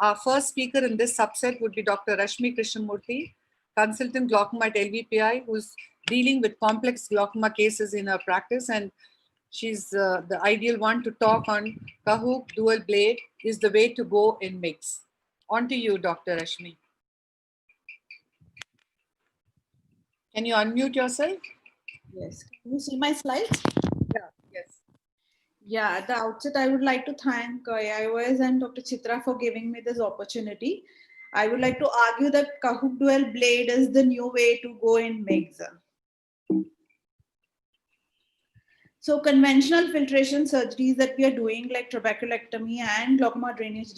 Our first speaker in this subset would be Dr. Rashmi Krishnamurthy, consultant glaucoma at LVPI, who's dealing with complex glaucoma cases in her practice, and she's the ideal one to talk on Kahoot dual blade is the way to go in MIGS. On to you, Dr. Rashmi. Can you unmute yourself? Yes. Can you see my slides? Yeah, yes. Yeah, at the outset, I would like to thank AIOS and Dr. Chitra for giving me this opportunity. I would like to argue that Kahoot dual blade is the new way to go in MIGS. So conventional filtration surgeries that we are doing, like trabeculectomy and glaucoma drainage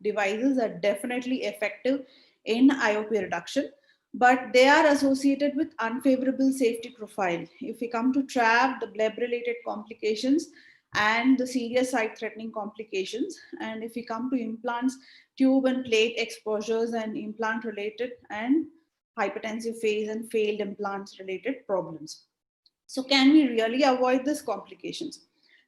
devices are definitely effective in IOP reduction, but they are associated with unfavorable safety profile. If we come to TRAB, the bleb-related complications and the serious sight-threatening complications, and if we come to implants, tube and plate exposures and implant-related and hypertensive phase and failed implants-related problems. So can we really avoid these complications?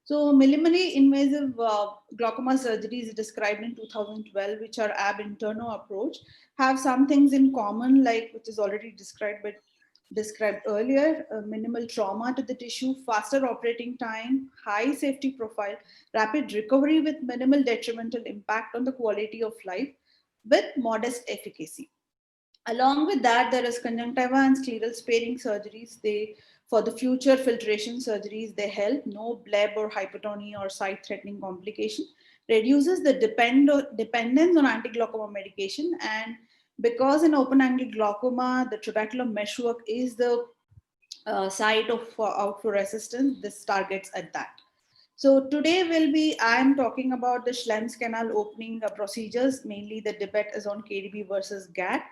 So minimally invasive glaucoma surgeries described in 2012, which are ab interno approach, have some things in common, like which is already described earlier, minimal trauma to the tissue, faster operating time, high safety profile, rapid recovery with minimal detrimental impact on the quality of life with modest efficacy. Along with that, there is conjunctiva and scleral sparing surgeries. They, for the future filtration surgeries, they help no bleb or hypertony or sight-threatening complication, reduces the dependence on anti-glaucoma medication, and because in open-angle glaucoma, the trabecular meshwork is the site of outflow resistance, this targets at that. So today I am talking about the Schlemm's canal opening procedures. Mainly the debate is on KDB versus GAT.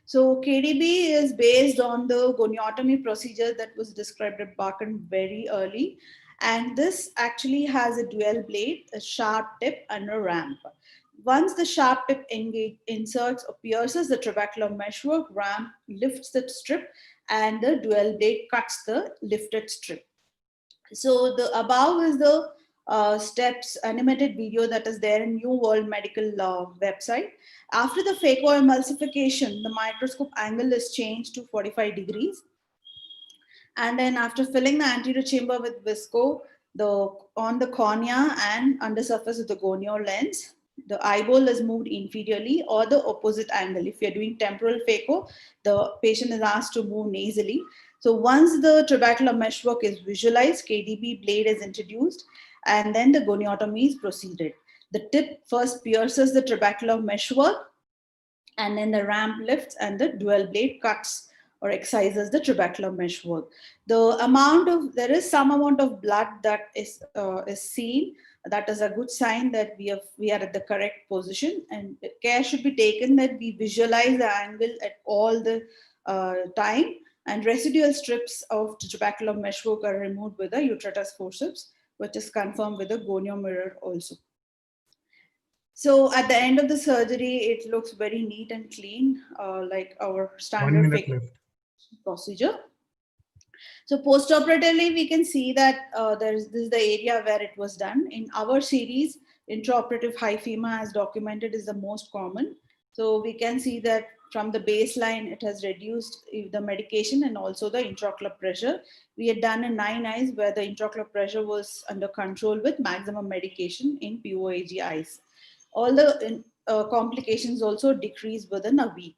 So KDB is based on the goniotomy procedure that was described at Barkan very early. And this actually has a dual blade, a sharp tip and a ramp. Once the sharp tip inserts or pierces the trabecular meshwork, ramp lifts the strip and the dual blade cuts the lifted strip. So the above is the steps animated video that is there in New World Medical website. After the phacoemulsification, the microscope angle is changed to 45 degrees. And then after filling the anterior chamber with visco, on the cornea and undersurface of the gonio lens, the eyeball is moved inferiorly or the opposite angle. If you're doing temporal phaco, the patient is asked to move nasally. So once the trabecular meshwork is visualized, KDB blade is introduced, and then the goniotomy is proceeded. The tip first pierces the trabecular meshwork, and then the ramp lifts and the dual blade cuts or excises the trabecular meshwork. There is some amount of blood that is seen. That is a good sign that we are at the correct position, and care should be taken that we visualize the angle at all the time, and residual strips of trabecular meshwork are removed with a Utratus forceps, which is confirmed with a gonio mirror also. So at the end of the surgery, it looks very neat and clean, like our standard procedure. So post-operatively, we can see that this is the area where it was done. In our series, intraoperative hyphema as documented is the most common. So we can see that from the baseline, it has reduced the medication and also the intraocular pressure. We had done a 9 eyes where the intraocular pressure was under control with maximum medication in POAG eyes. All the complications also decrease within a week.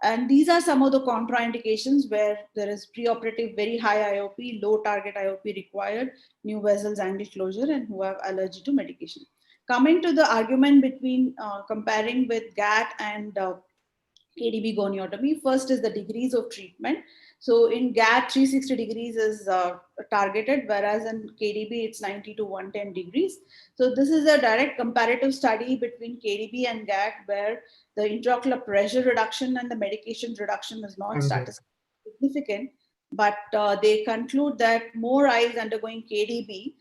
And these are some of the contraindications where there is preoperative very high IOP, low target IOP required, new vessels, angle closure, and who have allergy to medication. Coming to the argument between comparing with GAT and KDB goniotomy, first is the degrees of treatment. So in GAT, 360 degrees is targeted, whereas in KDB, it's 90 to 110 degrees. So this is a direct comparative study between KDB and GAT, where the intraocular pressure reduction and the medication reduction is not statistically significant, but they conclude that more eyes undergoing KDB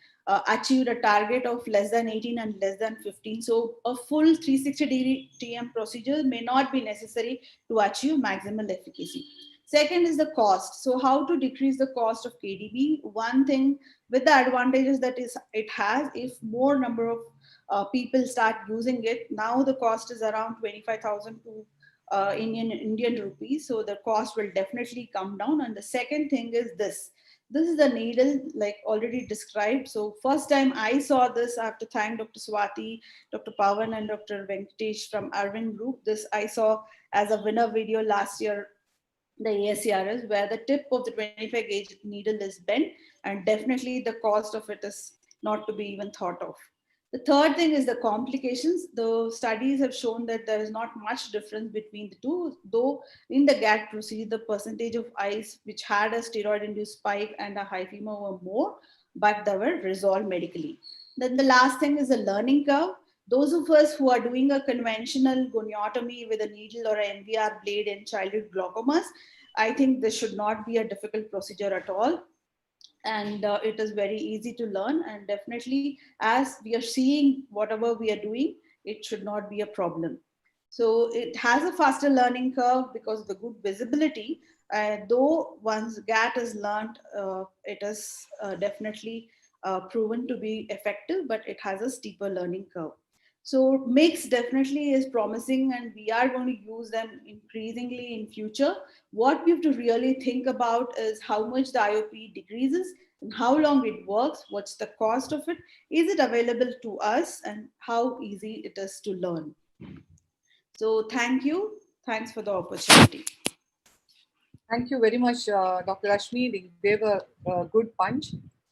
achieved a target of less than 18 and less than 15. So a full 360 degree TM procedure may not be necessary to achieve maximal efficacy. Second is the cost. So how to decrease the cost of KDB? One thing with the advantages that is it has, if more number of people start using it. Now the cost is around 25,000 to Indian rupees. So the cost will definitely come down. And the second thing is this. This is the needle, like already described. So first time I saw this, I have to thank Dr. Swati, Dr. Pawan, and Dr. Venkatesh from Arvind Group. This I saw as a winner video last year, the ASCRS, where the tip of the 25 gauge needle is bent, and definitely the cost of it is not to be even thought of. The third thing is the complications. The studies have shown that there is not much difference between the two, though in the GATT procedure, the percentage of eyes which had a steroid-induced spike and a hyphema were more, but they were resolved medically. Then the last thing is the learning curve. Those of us who are doing a conventional goniotomy with a needle or an MVR blade in childhood glaucomas, I think this should not be a difficult procedure at all. And it is very easy to learn. And definitely, as we are seeing whatever we are doing, it should not be a problem. So it has a faster learning curve because of the good visibility. Though once GATT is learned, it is definitely proven to be effective, but it has a steeper learning curve. So mix definitely is promising, and we are going to use them increasingly in future. What we have to really think about is how much the IOP decreases and how long it works, what's the cost of it, is it available to us, and how easy it is to learn. So thank you. Thanks for the opportunity. Thank you very much, Dr. Rashmi. You gave a good punch.